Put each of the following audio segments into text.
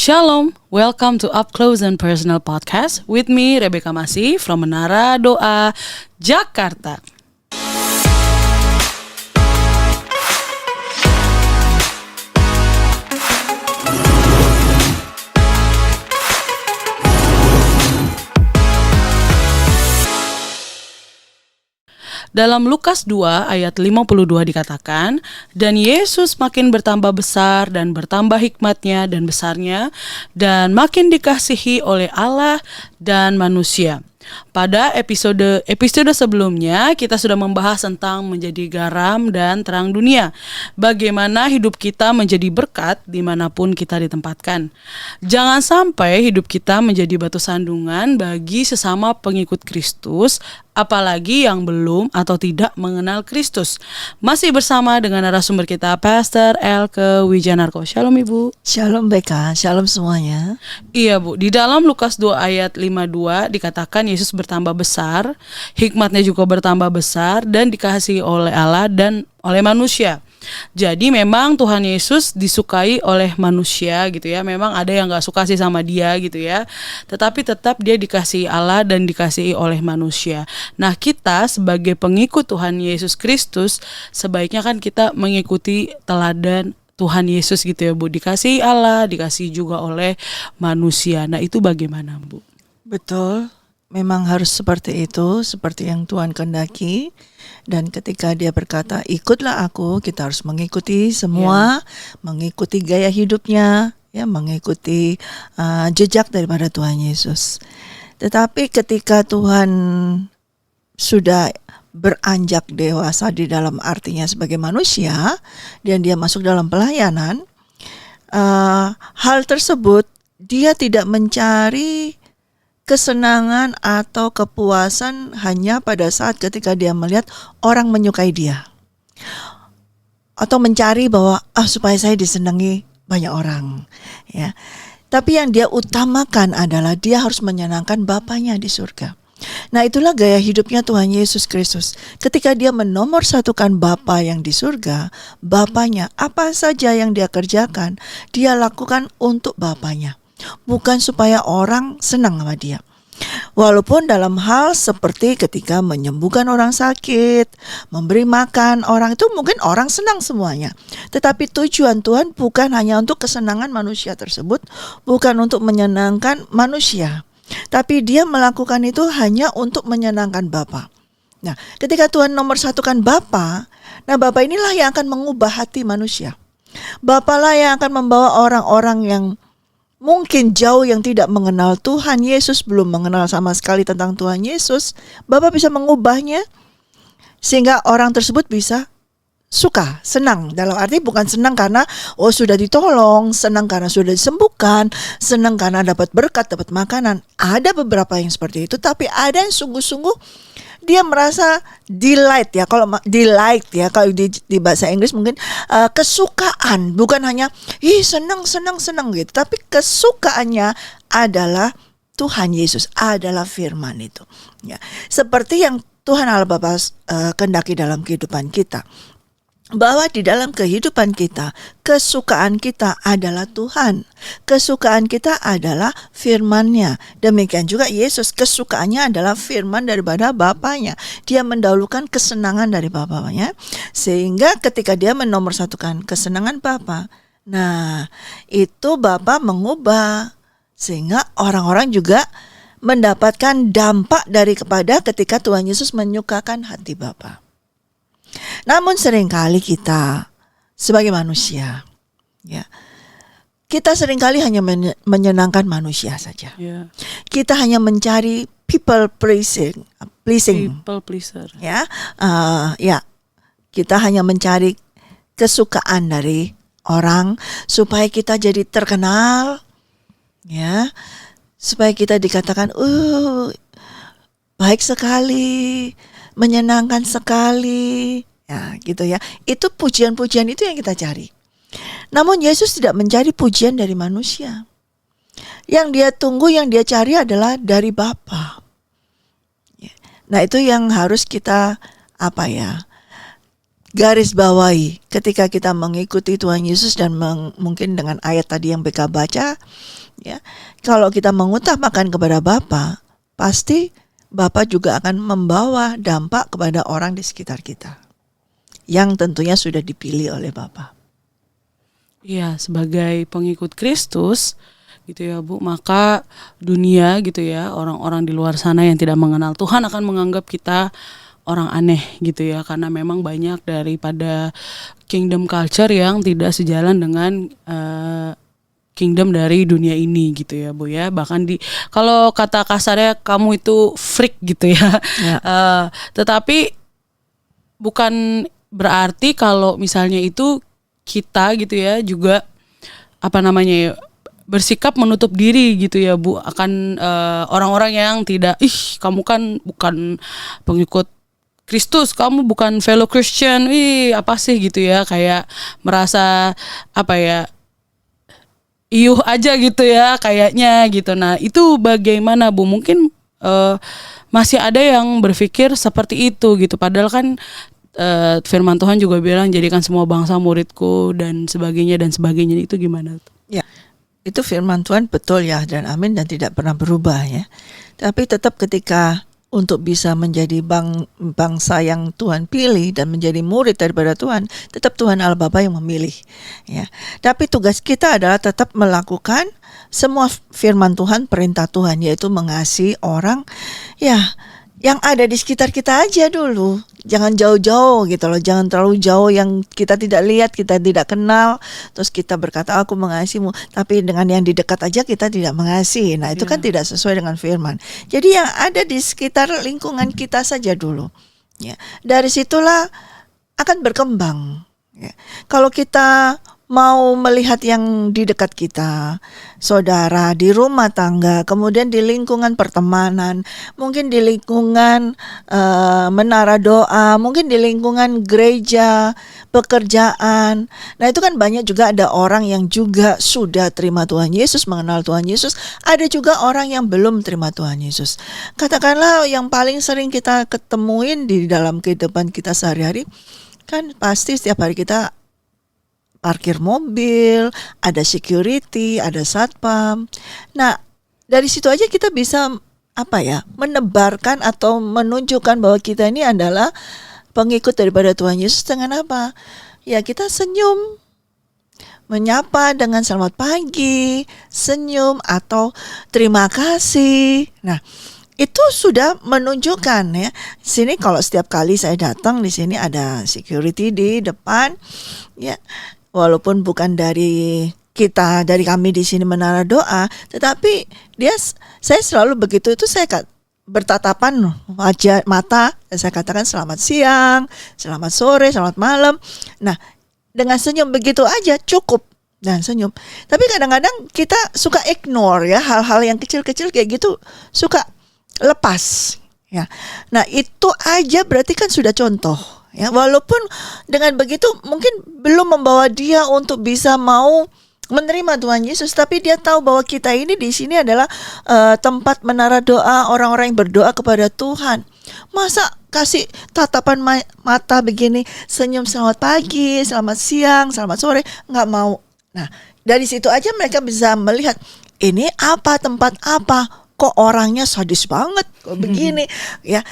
Shalom, welcome to Up Close and Personal Podcast with me, Rebecca Masih from Menara Doa, Jakarta. Dalam Lukas 2 ayat 52 dikatakan, dan Yesus makin bertambah besar dan bertambah hikmatnya dan besarnya, dan makin dikasihi oleh Allah dan manusia. Pada episode sebelumnya kita sudah membahas tentang menjadi garam dan terang dunia. Bagaimana hidup kita menjadi berkat dimanapun kita ditempatkan. Jangan sampai hidup kita menjadi batu sandungan bagi sesama pengikut Kristus, apalagi yang belum atau tidak mengenal Kristus. Masih bersama dengan narasumber kita, Pastor Elke Wijanarko. Shalom Ibu. Shalom Beka, shalom semuanya. Iya Bu, di dalam Lukas 2 ayat 52 dikatakan Yesus bertambah besar, hikmatnya juga bertambah besar dan dikasihi oleh Allah dan oleh manusia. Jadi memang Tuhan Yesus disukai oleh manusia gitu ya. Memang ada yang gak suka sih sama dia gitu ya, tetapi tetap dia dikasihi Allah dan dikasihi oleh manusia. Nah, kita sebagai pengikut Tuhan Yesus Kristus, sebaiknya kan kita mengikuti teladan Tuhan Yesus gitu ya Bu. Dikasihi Allah, dikasihi juga oleh manusia. Nah, itu bagaimana Bu? Betul, memang harus seperti itu, seperti yang Tuhan kehendaki. Dan ketika dia berkata, ikutlah aku, kita harus mengikuti semua, mengikuti gaya hidupnya, ya, mengikuti jejak daripada Tuhan Yesus. Tetapi ketika Tuhan sudah beranjak dewasa di dalam artinya sebagai manusia, dan dia masuk dalam pelayanan, hal tersebut dia tidak mencari kesenangan atau kepuasan hanya pada saat ketika dia melihat orang menyukai dia, atau mencari bahwa supaya saya disenangi banyak orang, ya. Tapi yang dia utamakan adalah dia harus menyenangkan Bapanya di surga. Nah, itulah gaya hidupnya Tuhan Yesus Kristus. Ketika dia menomorsatukan Bapa yang di surga, Bapanya, apa saja yang dia kerjakan, dia lakukan untuk Bapanya, bukan supaya orang senang sama dia. Walaupun dalam hal seperti ketika menyembuhkan orang sakit, memberi makan orang, itu mungkin orang senang semuanya. Tetapi tujuan Tuhan bukan hanya untuk kesenangan manusia tersebut, bukan untuk menyenangkan manusia, tapi dia melakukan itu hanya untuk menyenangkan Bapa. Nah, ketika Tuhan nomor satukan Bapa, nah Bapa inilah yang akan mengubah hati manusia. Bapa lah yang akan membawa orang-orang yang mungkin jauh yang tidak mengenal Tuhan Yesus, belum mengenal sama sekali tentang Tuhan Yesus, Bapa bisa mengubahnya sehingga orang tersebut bisa suka, senang. Dalam arti bukan senang karena sudah ditolong, senang karena sudah disembuhkan, senang karena dapat berkat, dapat makanan. Ada beberapa yang seperti itu, tapi ada yang sungguh-sungguh dia merasa delight ya. Kalau delight ya, kalau di bahasa Inggris mungkin kesukaan, bukan hanya senang gitu, tapi kesukaannya adalah Tuhan Yesus, adalah firman itu. Ya, seperti yang Tuhan Allah Bapa kehendaki dalam kehidupan kita. Bahwa di dalam kehidupan kita, kesukaan kita adalah Tuhan. Kesukaan kita adalah firman-Nya. Demikian juga Yesus, kesukaannya adalah firman daripada Bapanya. Dia mendahulukan kesenangan dari Bapanya. Sehingga ketika dia menomorsatukan kesenangan Bapa, nah itu Bapa mengubah. Sehingga orang-orang juga mendapatkan dampak dari kepada ketika Tuhan Yesus menyukakan hati Bapa. Namun seringkali kita sebagai manusia, ya, kita seringkali hanya menyenangkan manusia saja. Yeah. Kita hanya mencari people pleasing. People pleaser. Ya, ya, kita hanya mencari kesukaan dari orang supaya kita jadi terkenal, ya, supaya kita dikatakan, baik sekali, menyenangkan sekali, ya gitu ya. Itu pujian-pujian itu yang kita cari. Namun Yesus tidak mencari pujian dari manusia. Yang dia tunggu, yang dia cari adalah dari Bapa. Nah, itu yang harus kita garis bawahi ketika kita mengikuti Tuhan Yesus dan mungkin dengan ayat tadi yang BK baca, ya, kalau kita mengutamakan kepada Bapa, pasti Bapa juga akan membawa dampak kepada orang di sekitar kita yang tentunya sudah dipilih oleh Bapa. Iya, sebagai pengikut Kristus gitu ya Bu, maka dunia gitu ya, orang-orang di luar sana yang tidak mengenal Tuhan akan menganggap kita orang aneh gitu ya, karena memang banyak daripada kingdom culture yang tidak sejalan dengan kingdom dari dunia ini gitu ya Bu ya. Bahkan kalau kata kasarnya kamu itu freak gitu ya. Ya. Tetapi bukan berarti kalau misalnya itu kita gitu ya juga bersikap menutup diri gitu ya Bu akan orang-orang yang tidak, kamu kan bukan pengikut Kristus, kamu bukan fellow Christian, apa sih gitu ya, kayak merasa iuh aja gitu ya kayaknya gitu. Nah itu bagaimana Bu? Mungkin masih ada yang berpikir seperti itu gitu, padahal kan firman Tuhan juga bilang jadikan semua bangsa muridku dan sebagainya. Itu gimana? Ya, itu firman Tuhan betul ya, dan amin, dan tidak pernah berubah ya. Tapi tetap ketika untuk bisa menjadi bangsa yang Tuhan pilih dan menjadi murid daripada Tuhan, tetap Tuhan Allah Bapa yang memilih ya. Tapi tugas kita adalah tetap melakukan semua firman Tuhan, perintah Tuhan, yaitu mengasihi orang ya yang ada di sekitar kita aja dulu. Jangan jauh-jauh gitu loh, jangan terlalu jauh yang kita tidak lihat, kita tidak kenal, terus kita berkata aku mengasihimu, tapi dengan yang di dekat aja kita tidak mengasihi. Nah itu kan tidak sesuai dengan firman. Jadi yang ada di sekitar lingkungan kita saja dulu ya. Dari situlah akan berkembang ya. Kalau kita mau melihat yang di dekat kita, saudara, di rumah tangga, kemudian di lingkungan pertemanan, mungkin di lingkungan menara doa, mungkin di lingkungan gereja, pekerjaan. Nah itu kan banyak juga ada orang yang juga sudah terima Tuhan Yesus, mengenal Tuhan Yesus. Ada juga orang yang belum terima Tuhan Yesus. Katakanlah yang paling sering kita ketemuin di dalam kehidupan kita sehari-hari, kan pasti setiap hari kita parkir mobil, ada security, ada satpam. Nah, dari situ aja kita bisa menebarkan atau menunjukkan bahwa kita ini adalah pengikut daripada Tuhan Yesus dengan apa? Ya, kita senyum, menyapa dengan selamat pagi, senyum atau terima kasih. Nah, itu sudah menunjukkan ya. Sini kalau setiap kali saya datang di sini ada security di depan ya. Walaupun bukan dari kami di sini menara doa, tetapi saya selalu begitu itu, saya bertatapan wajah mata, saya katakan selamat siang, selamat sore, selamat malam. Nah, dengan senyum begitu aja cukup, dan senyum. Tapi kadang-kadang kita suka ignore ya, hal-hal yang kecil-kecil kayak gitu suka lepas ya. Nah, itu aja berarti kan sudah contoh. Ya, walaupun dengan begitu mungkin belum membawa dia untuk bisa mau menerima Tuhan Yesus, tapi dia tahu bahwa kita ini di sini adalah tempat menara doa, orang-orang yang berdoa kepada Tuhan. Masa kasih tatapan mata begini, senyum selamat pagi, selamat siang, selamat sore, nggak mau. Nah, dari situ aja mereka bisa melihat ini apa, tempat apa, kok orangnya sadis banget, kok begini ya.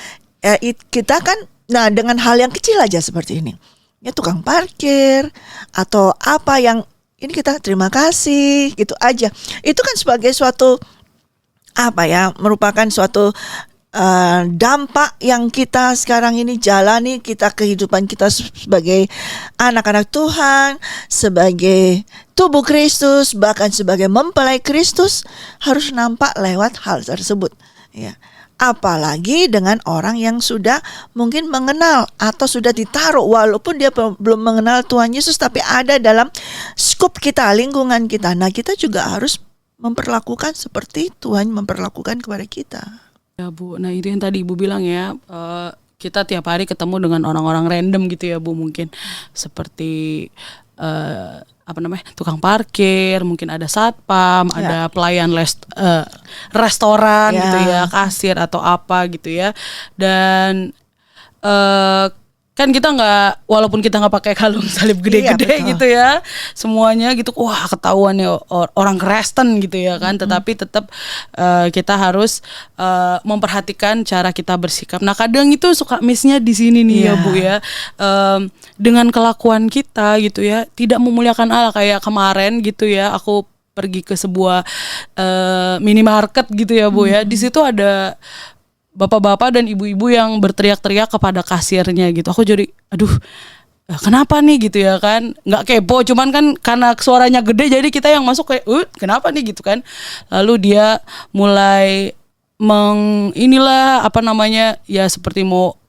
Kita kan, nah dengan hal yang kecil aja seperti ini ya, tukang parkir atau apa yang ini kita terima kasih gitu aja, itu kan sebagai suatu merupakan suatu dampak yang kita sekarang ini jalani, kita kehidupan kita sebagai anak-anak Tuhan, sebagai tubuh Kristus, bahkan sebagai mempelai Kristus harus nampak lewat hal tersebut ya. Apalagi dengan orang yang sudah mungkin mengenal atau sudah ditaruh, walaupun dia belum mengenal Tuhan Yesus, tapi ada dalam skup kita, lingkungan kita. Nah, kita juga harus memperlakukan seperti Tuhan memperlakukan kepada kita. Ya Bu, nah itu yang tadi Ibu bilang ya, kita tiap hari ketemu dengan orang-orang random gitu ya Bu, mungkin seperti tukang parkir, mungkin ada satpam, ada pelayan restoran gitu ya, kasir atau apa gitu ya. Dan kan kita nggak, walaupun kita nggak pakai kalung salib gede-gede Iya, betul. gitu ya, semuanya gitu, wah ketahuan ya orang Kristen gitu ya kan, tetapi tetap kita harus memperhatikan cara kita bersikap. Nah kadang itu suka missnya di sini nih ya Iya. Bu ya. Dengan kelakuan kita gitu ya, tidak memuliakan Allah. Kayak kemarin gitu ya, aku pergi ke sebuah minimarket gitu ya Bu ya. Di situ ada bapak-bapak dan ibu-ibu yang berteriak-teriak kepada kasirnya gitu. Aku jadi, aduh, kenapa nih gitu ya kan? Nggak kepo, cuman kan karena suaranya gede jadi kita yang masuk kayak, kenapa nih gitu kan? Lalu dia mulai inilah apa namanya ya, seperti mau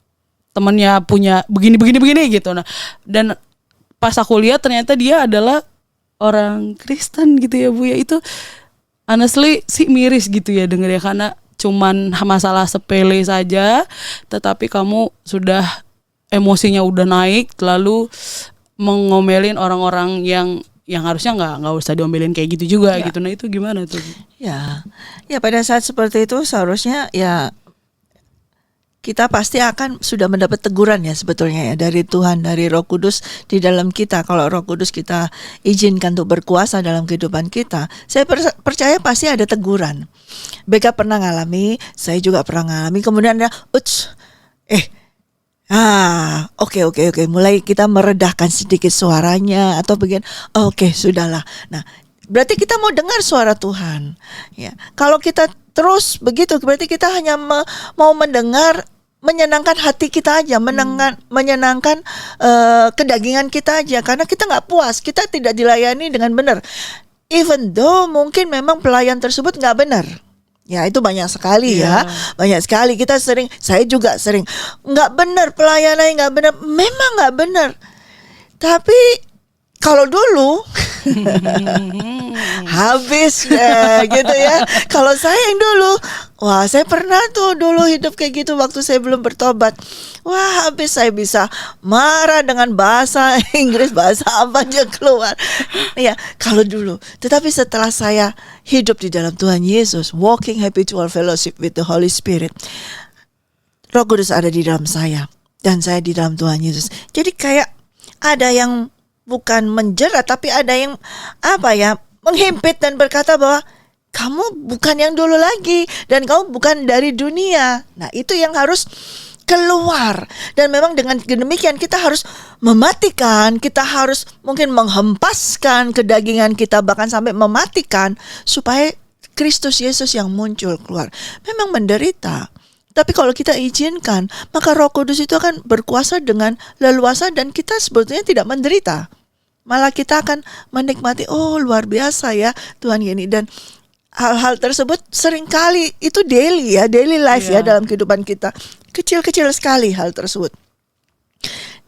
temennya punya begini gitu. Nah, dan pas aku lihat ternyata dia adalah orang Kristen gitu ya Bu ya. Itu honestly sih miris gitu ya denger ya, karena cuman masalah sepele saja, tetapi kamu sudah emosinya udah naik, lalu mengomelin orang-orang yang harusnya nggak usah diomelin kayak gitu juga gitu. Nah itu gimana tuh? Ya, pada saat seperti itu seharusnya ya kita pasti akan sudah mendapat teguran ya sebetulnya ya dari Tuhan, dari Roh Kudus di dalam kita. Kalau Roh Kudus kita izinkan untuk berkuasa dalam kehidupan kita, saya percaya pasti ada teguran. Beka pernah ngalami, saya juga pernah ngalami. Kemudian ada, oke, mulai kita meredahkan sedikit suaranya atau bagian, oke, sudahlah. Nah, berarti kita mau dengar suara Tuhan. Ya, kalau kita terus begitu, berarti kita hanya mau mendengar, menyenangkan hati kita aja, menyenangkan kedagingan kita aja, karena kita nggak puas, kita tidak dilayani dengan benar. Even though mungkin memang pelayan tersebut nggak benar. Ya itu banyak sekali ya, banyak sekali. Saya juga sering nggak benar pelayanannya, nggak benar, memang nggak benar. Tapi kalau dulu habis gitu ya. Kalau saya yang dulu, wah saya pernah tuh dulu hidup kayak gitu waktu saya belum bertobat. Wah habis, saya bisa marah dengan bahasa Inggris, bahasa apa aja keluar. Ya kalau dulu. Tetapi setelah saya hidup di dalam Tuhan Yesus, walking habitual fellowship with the Holy Spirit, Roh Kudus ada di dalam saya dan saya di dalam Tuhan Yesus. Jadi kayak ada yang bukan menjerat, tapi ada yang menghimpit dan berkata bahwa kamu bukan yang dulu lagi dan kamu bukan dari dunia. Nah itu yang harus keluar. Dan memang dengan demikian kita harus mematikan, kita harus mungkin menghempaskan kedagingan kita, bahkan sampai mematikan, supaya Kristus Yesus yang muncul keluar. Memang menderita, tapi kalau kita izinkan, maka Roh Kudus itu akan berkuasa dengan leluasa dan kita sebetulnya tidak menderita. Malah kita akan menikmati, luar biasa ya Tuhan ini. Dan hal-hal tersebut seringkali itu daily life ya dalam kehidupan kita. Kecil-kecil sekali hal tersebut.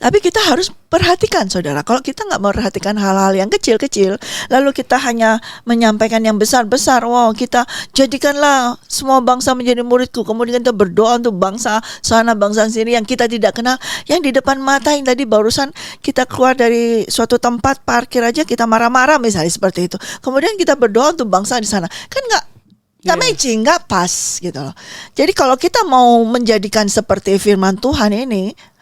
Tapi kita harus perhatikan saudara. Kalau kita gak memperhatikan hal-hal yang kecil-kecil, lalu kita hanya menyampaikan yang besar-besar, kita jadikanlah semua bangsa menjadi muridku. Kemudian kita berdoa untuk bangsa sana, bangsa sini yang kita tidak kenal, yang di depan mata, yang tadi barusan kita keluar dari suatu tempat parkir aja kita marah-marah misalnya seperti itu. Kemudian kita berdoa untuk bangsa di sana. Kan gak matching, gak pas gitu loh. Jadi kalau kita mau menjadikan seperti firman Tuhan ini,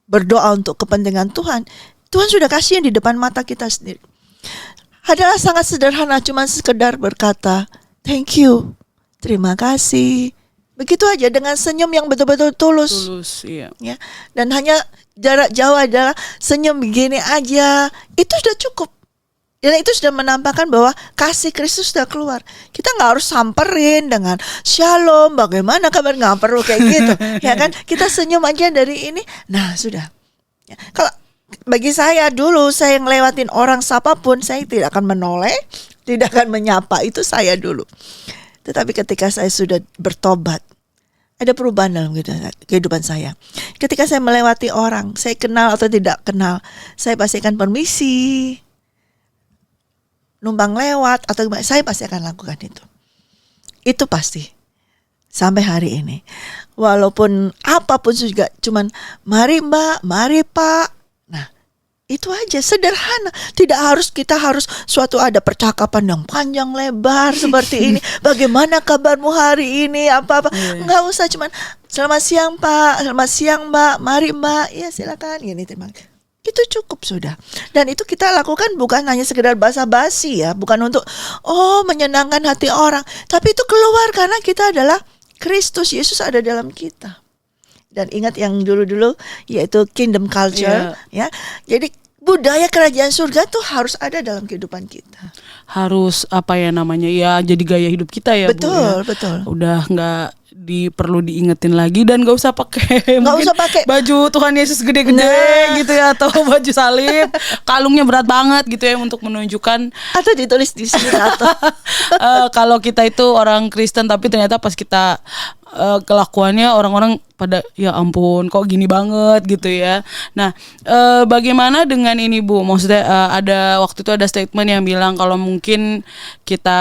berdoa untuk kepentingan Tuhan, Tuhan sudah kasih yang di depan mata kita sendiri. Adalah sangat sederhana, cuma sekedar berkata, thank you, terima kasih. Begitu aja dengan senyum yang betul-betul tulus. Iya. Ya, dan hanya jarak jauh adalah senyum begini aja, itu sudah cukup. Dan itu sudah menampakkan bahwa kasih Kristus sudah keluar. Kita nggak harus samperin dengan shalom, bagaimana kabar, nggak perlu kayak gitu, ya kan? Kita senyum aja dari ini. Nah sudah. Ya. Kalau bagi saya dulu, saya ngelewatin orang siapapun, saya tidak akan menoleh, tidak akan menyapa. Itu saya dulu. Tetapi ketika saya sudah bertobat, ada perubahan dalam kehidupan saya. Ketika saya melewati orang, saya kenal atau tidak kenal, saya pasti akan permisi, numpang lewat atau gimana, saya pasti akan lakukan itu. Itu pasti. Sampai hari ini. Walaupun apapun juga, cuman mari Mbak, mari Pak. Nah, Itu aja, sederhana. Tidak harus kita harus suatu ada percakapan yang panjang lebar seperti ini. Bagaimana kabarmu hari ini? Apa-apa. Enggak usah, cuman selamat siang Pak, selamat siang Mbak, mari Mbak. Ya silakan. Gini, terima kasih. Itu cukup sudah. Dan itu kita lakukan bukan hanya sekedar basa-basi ya, bukan untuk menyenangkan hati orang, tapi itu keluar karena kita adalah Kristus Yesus ada dalam kita. Dan ingat yang dulu-dulu yaitu kingdom culture ya. Jadi budaya kerajaan surga tuh harus ada dalam kehidupan kita. Harus apa ya namanya ya, jadi gaya hidup kita ya. Betul, Bu, ya. betul. Udah nggak perlu diingetin lagi dan nggak usah pakai baju Tuhan Yesus gede-gede gitu ya, atau baju salib kalungnya berat banget gitu ya untuk menunjukkan, atau ditulis di sini atau kalau kita itu orang Kristen tapi ternyata pas kita kelakuannya orang-orang pada ya ampun kok gini banget gitu ya. Nah, bagaimana dengan ini Bu? Maksudnya ada waktu itu ada statement yang bilang kalau mungkin kita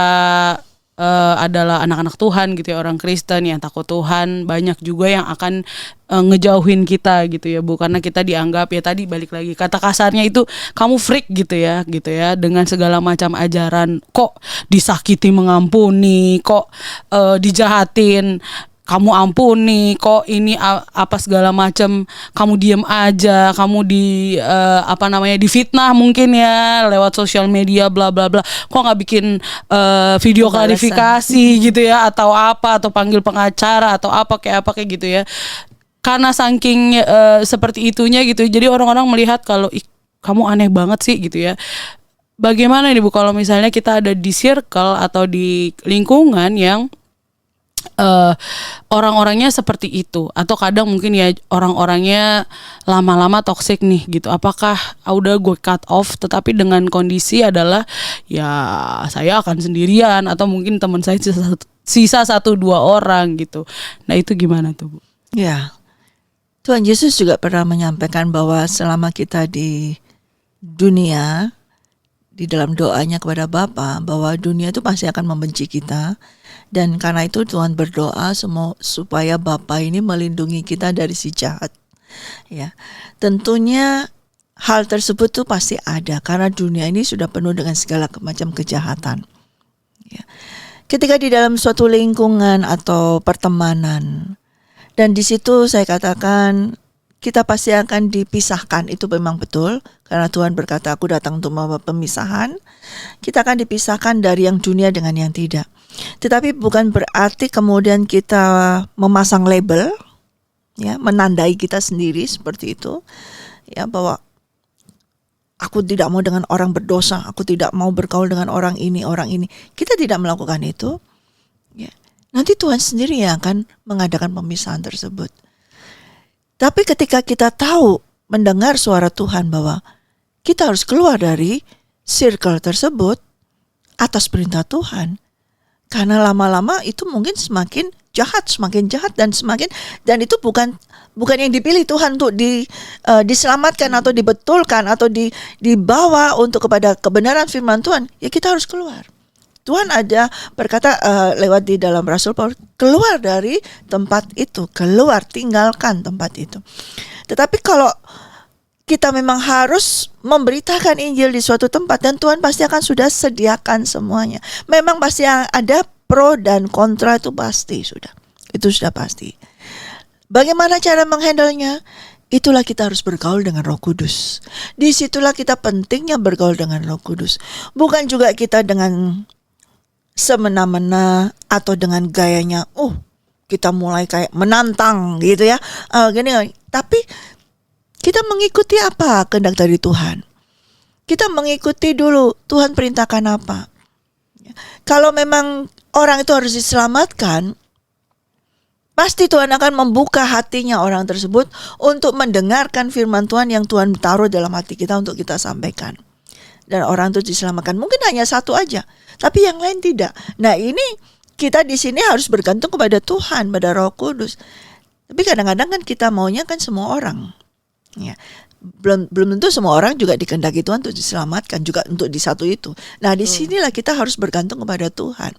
adalah anak-anak Tuhan gitu ya, orang Kristen yang takut Tuhan, banyak juga yang akan ngejauhin kita gitu ya Bu, karena kita dianggap ya tadi balik lagi kata kasarnya itu kamu freak gitu ya dengan segala macam ajaran, kok disakiti mengampuni, kok dijahatin kamu ampuni, kok ini apa segala macam kamu diem aja, kamu difitnah mungkin ya lewat sosial media bla bla bla, kok nggak bikin video klarifikasi gitu ya, atau apa, atau panggil pengacara atau apa kayak gitu ya, karena saking seperti itunya gitu, jadi orang-orang melihat kalau kamu aneh banget sih gitu ya. Bagaimana nih Bu kalau misalnya kita ada di circle atau di lingkungan yang orang-orangnya seperti itu, atau kadang mungkin ya orang-orangnya lama-lama toksik nih gitu, apakah udah gue cut off tetapi dengan kondisi adalah ya saya akan sendirian atau mungkin teman saya sisa 1-2 orang gitu. Nah itu gimana tuh Bu? Ya, Tuhan Yesus juga pernah menyampaikan bahwa selama kita di dunia, di dalam doanya kepada Bapa, bahwa dunia itu pasti akan membenci kita. Dan karena itu Tuhan berdoa supaya Bapa ini melindungi kita dari si jahat. Ya, tentunya hal tersebut tuh pasti ada karena dunia ini sudah penuh dengan segala macam kejahatan. Ya. Ketika di dalam suatu lingkungan atau pertemanan, dan di situ saya katakan kita pasti akan dipisahkan, itu memang betul karena Tuhan berkata aku datang untuk membawa pemisahan. Kita akan dipisahkan dari yang dunia dengan yang tidak. Tetapi bukan berarti kemudian kita memasang label, ya, menandai kita sendiri seperti itu, ya, bahwa aku tidak mau dengan orang berdosa, aku tidak mau bergaul dengan orang ini. Kita tidak melakukan itu. Ya. Nanti Tuhan sendiri yang akan mengadakan pemisahan tersebut. Tapi ketika kita tahu, mendengar suara Tuhan bahwa kita harus keluar dari circle tersebut atas perintah Tuhan. Karena lama-lama itu mungkin semakin jahat dan itu bukan yang dipilih Tuhan untuk diselamatkan atau dibetulkan atau dibawa untuk kepada kebenaran firman Tuhan. Ya kita harus keluar. Tuhan ada berkata lewat di dalam Rasul Paulus, keluar dari tempat itu, tinggalkan tempat itu. Tetapi kalau kita memang harus memberitakan Injil di suatu tempat, dan Tuhan pasti akan sudah sediakan semuanya. Memang pasti ada pro dan kontra, itu pasti sudah. Itu sudah pasti. Bagaimana cara menghandlenya? Itulah kita harus bergaul dengan Roh Kudus. Disitulah kita pentingnya bergaul dengan Roh Kudus. Bukan juga kita dengan semena-mena atau dengan gayanya, kita mulai kayak menantang gitu ya. Tapi kita mengikuti apa kehendak dari Tuhan. Kita mengikuti dulu Tuhan perintahkan apa. Kalau memang orang itu harus diselamatkan, pasti Tuhan akan membuka hatinya orang tersebut untuk mendengarkan firman Tuhan yang Tuhan taruh dalam hati kita untuk kita sampaikan. Dan orang itu diselamatkan. Mungkin hanya satu aja, tapi yang lain tidak. Nah ini kita di sini harus bergantung kepada Tuhan, pada Roh Kudus. Tapi kadang-kadang kan kita maunya kan semua orang. Ya, belum tentu semua orang juga dikehendaki Tuhan untuk diselamatkan juga untuk di satu itu. Nah, disinilah kita harus bergantung kepada Tuhan.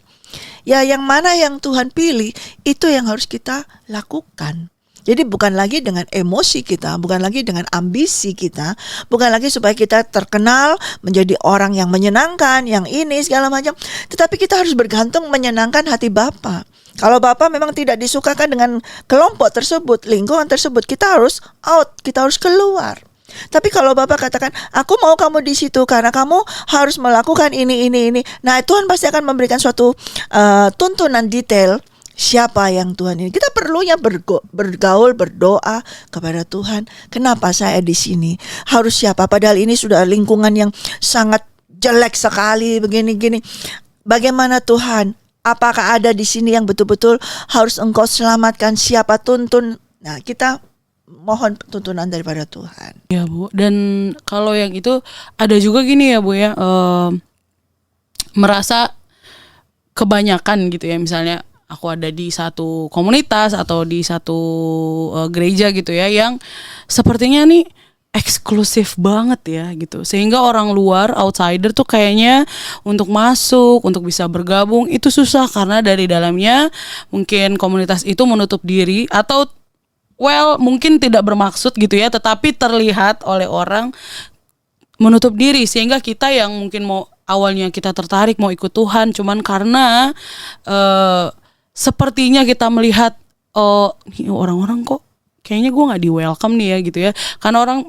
Ya, yang mana yang Tuhan pilih itu yang harus kita lakukan. Jadi bukan lagi dengan emosi kita, bukan lagi dengan ambisi kita, bukan lagi supaya kita terkenal menjadi orang yang menyenangkan, yang ini segala macam. Tetapi kita harus bergantung menyenangkan hati Bapa. Kalau Bapa memang tidak disukakan dengan kelompok tersebut, lingkungan tersebut, kita harus out, kita harus keluar. Tapi kalau Bapak katakan, aku mau kamu di situ karena kamu harus melakukan ini. Nah, Tuhan pasti akan memberikan suatu tuntunan detail siapa yang Tuhan ini. Kita perlunya bergaul, berdoa kepada Tuhan. Kenapa saya di sini? Harus siapa? Padahal ini sudah lingkungan yang sangat jelek sekali begini-gini. Bagaimana Tuhan? Apakah ada di sini yang betul-betul harus Engkau selamatkan? Siapa tuntun? Nah, kita mohon tuntunan daripada Tuhan. Ya Bu, dan kalau yang itu ada juga gini ya Bu ya, merasa kebanyakan gitu ya, misalnya aku ada di satu komunitas atau di satu gereja gitu ya, yang sepertinya nih eksklusif banget ya gitu, sehingga orang luar, outsider tuh kayaknya untuk masuk, untuk bisa bergabung itu susah karena dari dalamnya mungkin komunitas itu menutup diri atau mungkin tidak bermaksud gitu ya, tetapi terlihat oleh orang menutup diri, sehingga kita yang mungkin mau awalnya kita tertarik mau ikut Tuhan, cuman karena sepertinya kita melihat nih orang-orang kok kayaknya gue nggak di welcome nih ya gitu ya, karena orang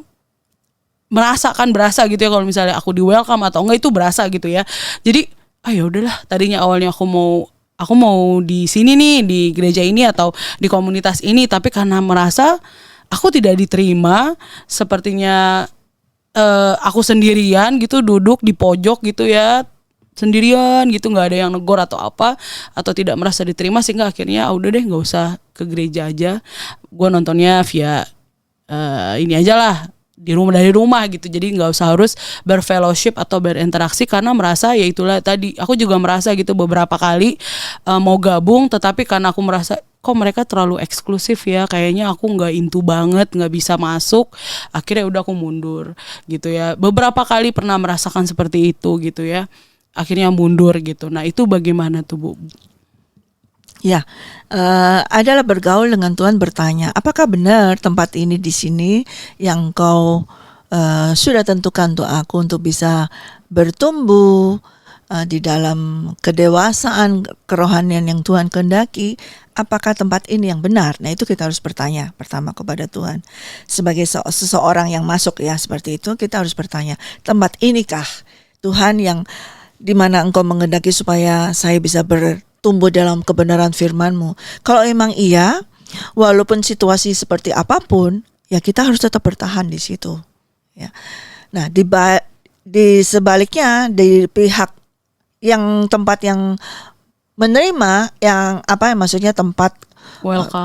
berasa gitu ya kalau misalnya aku di welcome atau enggak itu berasa gitu ya. Jadi ya udahlah, tadinya awalnya aku mau di sini nih, di gereja ini atau di komunitas ini, tapi karena merasa aku tidak diterima, sepertinya aku sendirian gitu, duduk di pojok gitu ya, sendirian gitu, nggak ada yang negor atau apa, atau tidak merasa diterima, sehingga akhirnya udah deh nggak usah ke gereja aja, gue nontonnya via ini aja lah, dari rumah gitu. Jadi nggak usah harus berfellowship atau berinteraksi, karena merasa ya itulah tadi, aku juga merasa gitu beberapa kali mau gabung, tetapi karena aku merasa kok mereka terlalu eksklusif ya, kayaknya aku nggak into banget, nggak bisa masuk, akhirnya udah aku mundur gitu ya. Beberapa kali pernah merasakan seperti itu gitu ya, akhirnya mundur gitu. Nah itu bagaimana tuh Bu? Ya, adalah bergaul dengan Tuhan, bertanya, apakah benar tempat ini di sini yang kau sudah tentukan untuk aku untuk bisa bertumbuh di dalam kedewasaan kerohanian yang Tuhan kehendaki? Apakah tempat ini yang benar? Nah itu kita harus bertanya pertama kepada Tuhan. Sebagai seseorang yang masuk ya seperti itu, kita harus bertanya, tempat inikah Tuhan yang dimana Engkau menghendaki supaya saya bisa bertumbuh dalam kebenaran firman-Mu? Kalau emang iya, walaupun situasi seperti apapun, ya kita harus tetap bertahan di situ. Ya. Nah, di sebaliknya, di pihak yang tempat yang menerima, yang maksudnya tempat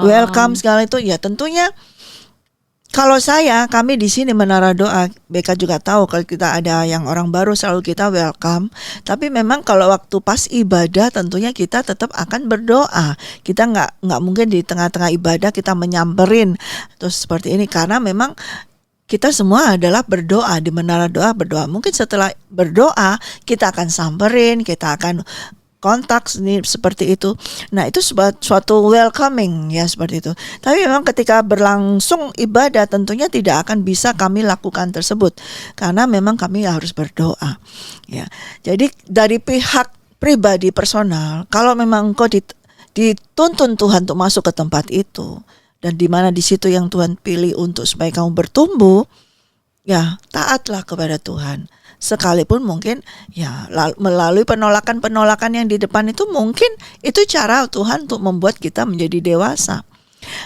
welcome segala itu, ya tentunya. Kalau kami di sini Menara Doa, BK juga tahu kalau kita ada yang orang baru selalu kita welcome. Tapi memang kalau waktu pas ibadah tentunya kita tetap akan berdoa. Kita nggak mungkin di tengah-tengah ibadah kita menyamperin terus seperti ini, karena memang kita semua adalah berdoa di Menara Doa, berdoa. Mungkin setelah berdoa kita akan samperin, kita akan kontak seperti itu. Nah itu suatu welcoming ya seperti itu. Tapi memang ketika berlangsung ibadah tentunya tidak akan bisa kami lakukan tersebut, karena memang kami harus berdoa. Ya, jadi dari pihak pribadi personal, kalau memang engkau dituntun Tuhan untuk masuk ke tempat itu, dan di mana di situ yang Tuhan pilih untuk supaya kamu bertumbuh, ya taatlah kepada Tuhan. Sekalipun mungkin ya melalui penolakan yang di depan itu, mungkin itu cara Tuhan untuk membuat kita menjadi dewasa.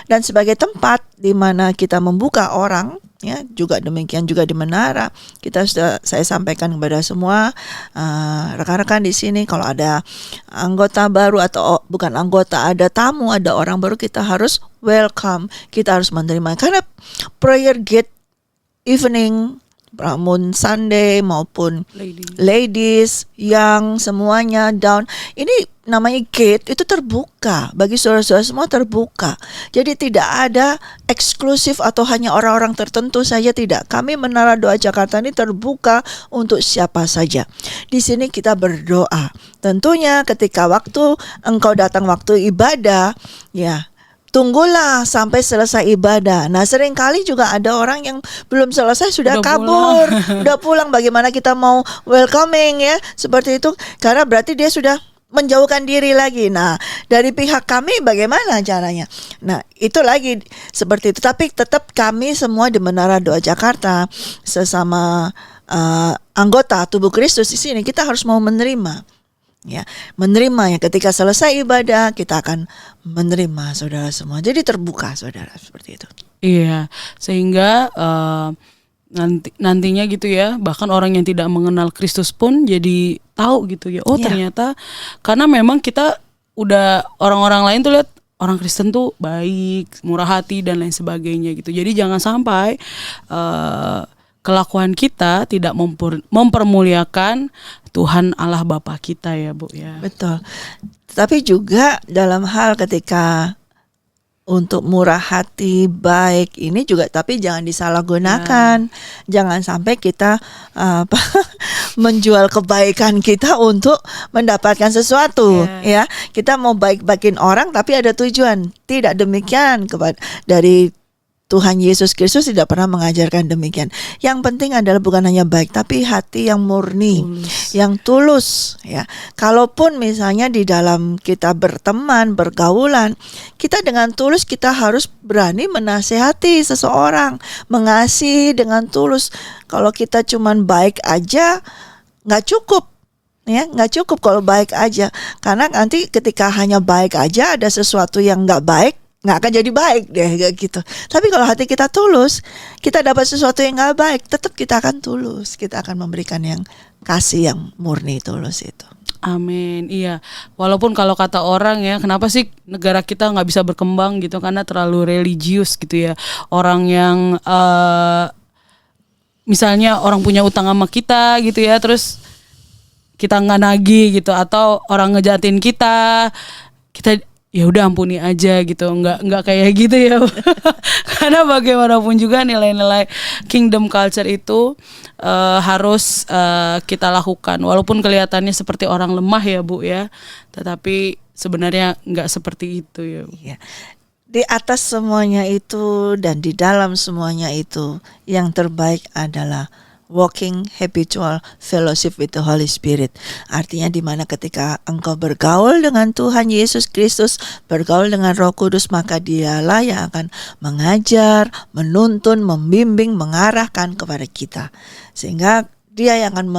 Dan sebagai tempat di mana kita membuka orang, ya juga demikian juga di Menara. Saya sampaikan kepada semua rekan-rekan di sini, kalau ada anggota baru atau bukan anggota, ada tamu, ada orang baru, kita harus welcome, kita harus menerima. Karena prayer gate evening, Moon Sunday maupun ladies, yang semuanya down, ini namanya gate itu terbuka bagi saudara-saudara, semua terbuka. Jadi tidak ada eksklusif atau hanya orang-orang tertentu saja, tidak. Kami Menara Doa Jakarta ini terbuka untuk siapa saja. Di sini kita berdoa. Tentunya ketika waktu engkau datang waktu ibadah, ya tunggulah sampai selesai ibadah. Nah, seringkali juga ada orang yang belum selesai sudah Udah kabur, udah pulang. Bagaimana kita mau welcoming ya? Seperti itu, karena berarti dia sudah menjauhkan diri lagi. Nah, dari pihak kami bagaimana caranya? Nah, itu lagi seperti itu. Tapi tetap kami semua di Menara Doa Jakarta sesama anggota tubuh Kristus di sini, kita harus mau menerima. Ya, menerima ya, ketika selesai ibadah kita akan menerima saudara semua. Jadi terbuka saudara, seperti itu. Iya, sehingga nantinya gitu ya, bahkan orang yang tidak mengenal Kristus pun jadi tahu gitu ya. Oh, Iya. ternyata karena memang kita udah, orang-orang lain tuh lihat orang Kristen tuh baik, murah hati dan lain sebagainya gitu. Jadi jangan sampai kelakuan kita tidak mempermuliakan Tuhan Allah Bapa kita ya, Bu ya. Betul. Tapi juga dalam hal ketika untuk murah hati, baik ini juga, tapi jangan disalahgunakan. Jangan sampai kita menjual kebaikan kita untuk mendapatkan sesuatu. Ya, kita mau baik-baikin orang tapi ada tujuan. Tidak demikian dari Tuhan Yesus Kristus tidak pernah mengajarkan demikian. Yang penting adalah bukan hanya baik, tapi hati yang murni, yang tulus. Ya, kalaupun misalnya di dalam kita berteman, bergaulan, kita dengan tulus, kita harus berani menasehati seseorang, mengasihi dengan tulus. Kalau kita cuman baik aja, nggak cukup. Ya, nggak cukup kalau baik aja, karena nanti ketika hanya baik aja ada sesuatu yang nggak baik, nggak akan jadi baik deh gitu. Tapi kalau hati kita tulus, kita dapat sesuatu yang nggak baik, tetap kita akan tulus, kita akan memberikan yang kasih yang murni tulus itu. Amin. Iya. Walaupun kalau kata orang ya, kenapa sih negara kita nggak bisa berkembang gitu, karena terlalu religius gitu ya. Orang yang misalnya orang punya utang sama kita gitu ya, terus kita nggak nagih gitu, atau orang ngejatin kita ya udah ampuni aja gitu, nggak kayak gitu ya. Karena bagaimanapun juga nilai-nilai kingdom culture itu harus kita lakukan, walaupun kelihatannya seperti orang lemah ya, Bu ya, tetapi sebenarnya nggak seperti itu ya, Bu. Ya. Di atas semuanya itu dan di dalam semuanya itu, yang terbaik adalah walking habitual fellowship with the Holy Spirit. Artinya di mana ketika engkau bergaul dengan Tuhan Yesus Kristus, bergaul dengan Roh Kudus, maka dialah yang akan mengajar, menuntun, membimbing, mengarahkan kepada kita. Sehingga dia yang akan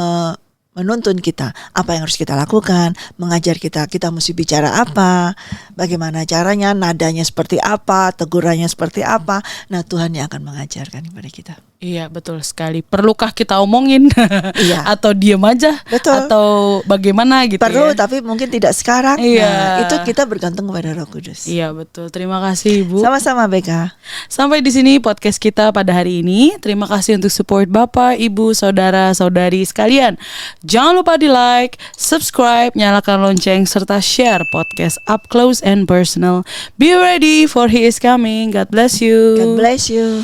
menuntun kita, apa yang harus kita lakukan, mengajar kita mesti bicara apa, bagaimana caranya, nadanya seperti apa, tegurannya seperti apa. Nah, Tuhan yang akan mengajarkan kepada kita. Iya, betul sekali. Perlukah kita omongin? Iya. Atau diem aja? Betul. Atau bagaimana gitu? Perlu, ya? tapi mungkin tidak sekarang. Iya. Nah, itu kita bergantung kepada Roh Kudus. Iya, betul. Terima kasih, Ibu. Sama-sama, Beka. Sampai di sini podcast kita pada hari ini. Terima kasih untuk support Bapak, Ibu, Saudara, Saudari sekalian. Jangan lupa di like, subscribe, nyalakan lonceng, serta share podcast Up Close and Personal. Be ready for He is coming. God bless you. God bless you.